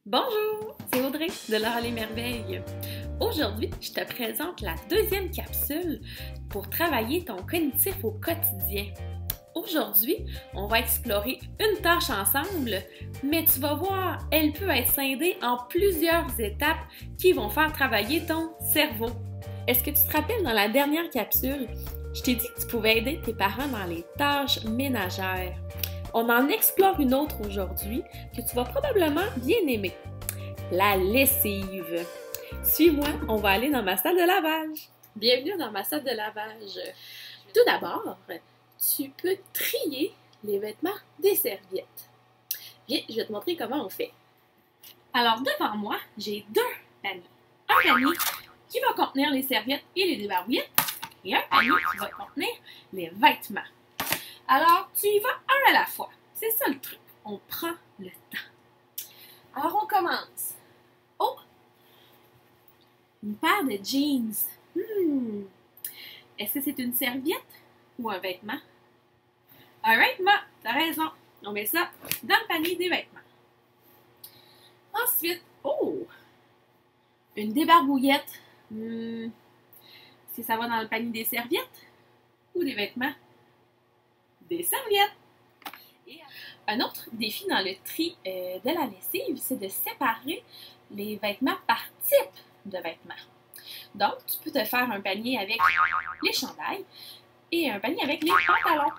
Bonjour, c'est Audrey de Laure les Merveilles. Aujourd'hui, je te présente la deuxième capsule pour travailler ton cognitif au quotidien. Aujourd'hui, on va explorer une tâche ensemble, mais tu vas voir, elle peut être scindée en plusieurs étapes qui vont faire travailler ton cerveau. Est-ce que tu te rappelles dans la dernière capsule, je t'ai dit que tu pouvais aider tes parents dans les tâches ménagères. On en explore une autre aujourd'hui que tu vas probablement bien aimer. La lessive. Suis-moi, on va aller dans ma salle de lavage. Bienvenue dans ma salle de lavage. Tout d'abord, tu peux trier les vêtements des serviettes. Viens, je vais te montrer comment on fait. Alors, devant moi, j'ai deux paniers. Un panier qui va contenir les serviettes et les débarbouillettes et un panier qui va contenir les vêtements. Alors, tu y vas un à la fois. C'est ça le truc. On prend le temps. Alors, on commence. Oh! Une paire de jeans. Est-ce que c'est une serviette ou un vêtement? Un vêtement, t'as raison. On met ça dans le panier des vêtements. Ensuite, oh! Une débarbouillette. Est-ce que ça va dans le panier des serviettes ou des vêtements? Des serviettes. Et un autre défi dans le tri de la lessive, c'est de séparer les vêtements par type de vêtements. Donc, tu peux te faire un panier avec les chandails et un panier avec les pantalons.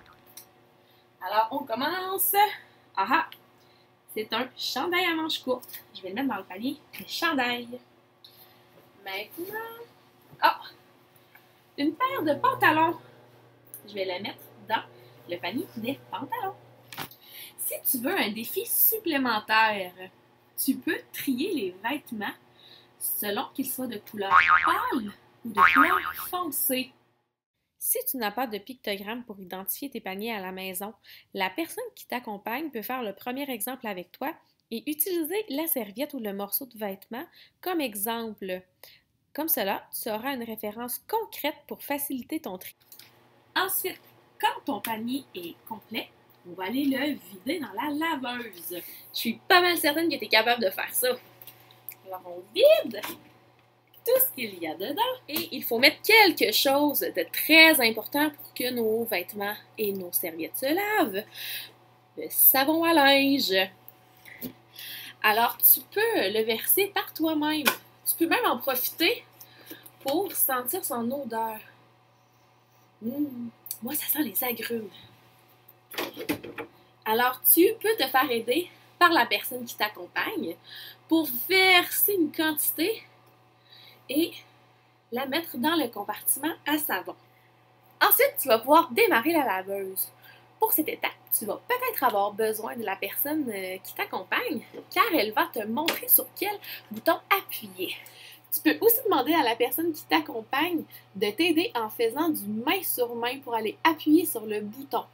Alors, on commence. C'est un chandail à manches courtes. Je vais le mettre dans le panier des chandails. Maintenant, une paire de pantalons. Je vais la mettre dans le panier des pantalons. Si tu veux un défi supplémentaire, tu peux trier les vêtements selon qu'ils soient de couleur pâle ou de couleur foncée. Si tu n'as pas de pictogramme pour identifier tes paniers à la maison, la personne qui t'accompagne peut faire le premier exemple avec toi et utiliser la serviette ou le morceau de vêtement comme exemple. Comme cela, tu auras une référence concrète pour faciliter ton tri. Ensuite, quand ton panier est complet, on va aller le vider dans la laveuse. Je suis pas mal certaine que tu es capable de faire ça. Alors, on vide tout ce qu'il y a dedans. Et il faut mettre quelque chose de très important pour que nos vêtements et nos serviettes se lavent. Le savon à linge. Alors, tu peux le verser par toi-même. Tu peux même en profiter pour sentir son odeur. Moi, ça sent les agrumes. Alors, tu peux te faire aider par la personne qui t'accompagne pour verser une quantité et la mettre dans le compartiment à savon. Ensuite, tu vas pouvoir démarrer la laveuse. Pour cette étape, tu vas peut-être avoir besoin de la personne qui t'accompagne car elle va te montrer sur quel bouton appuyer. Tu peux aussi demander à la personne qui t'accompagne de t'aider en faisant du main sur main pour aller appuyer sur le bouton.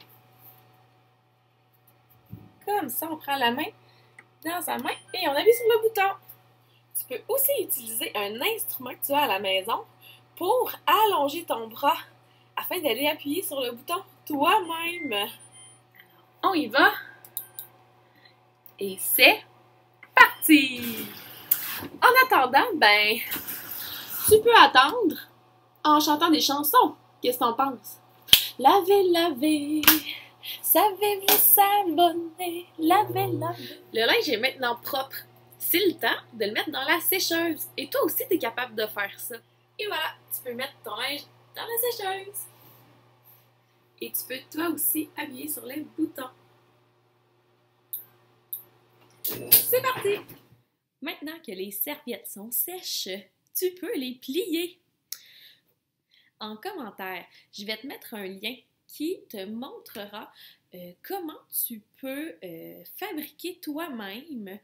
Comme ça, on prend la main dans sa main et on appuie sur le bouton. Tu peux aussi utiliser un instrument que tu as à la maison pour allonger ton bras afin d'aller appuyer sur le bouton toi-même. On y va. Et c'est parti! En attendant, tu peux attendre en chantant des chansons. Qu'est-ce que t'en penses? Lavez, lavez, savez-vous savonner, lavez, lavez. Le linge est maintenant propre. C'est le temps de le mettre dans la sécheuse. Et toi aussi, tu es capable de faire ça. Et voilà, tu peux mettre ton linge dans la sécheuse. Et tu peux toi aussi appuyer sur les boutons. C'est parti! Maintenant que les serviettes sont sèches, tu peux les plier. En commentaire, je vais te mettre un lien qui te montrera comment tu peux fabriquer toi-même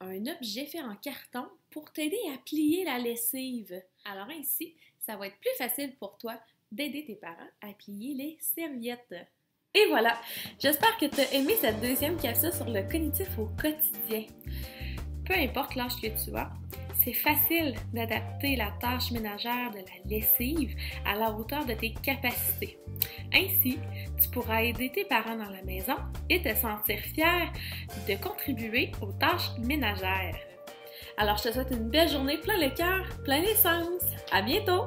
un objet fait en carton pour t'aider à plier la lessive. Alors ainsi, ça va être plus facile pour toi d'aider tes parents à plier les serviettes. Et voilà, j'espère que tu as aimé cette deuxième capsule sur le cognitif au quotidien. Peu importe l'âge que tu as, c'est facile d'adapter la tâche ménagère de la lessive à la hauteur de tes capacités. Ainsi, tu pourras aider tes parents dans la maison et te sentir fier de contribuer aux tâches ménagères. Alors, je te souhaite une belle journée, plein le cœur, plein l'essence. À bientôt!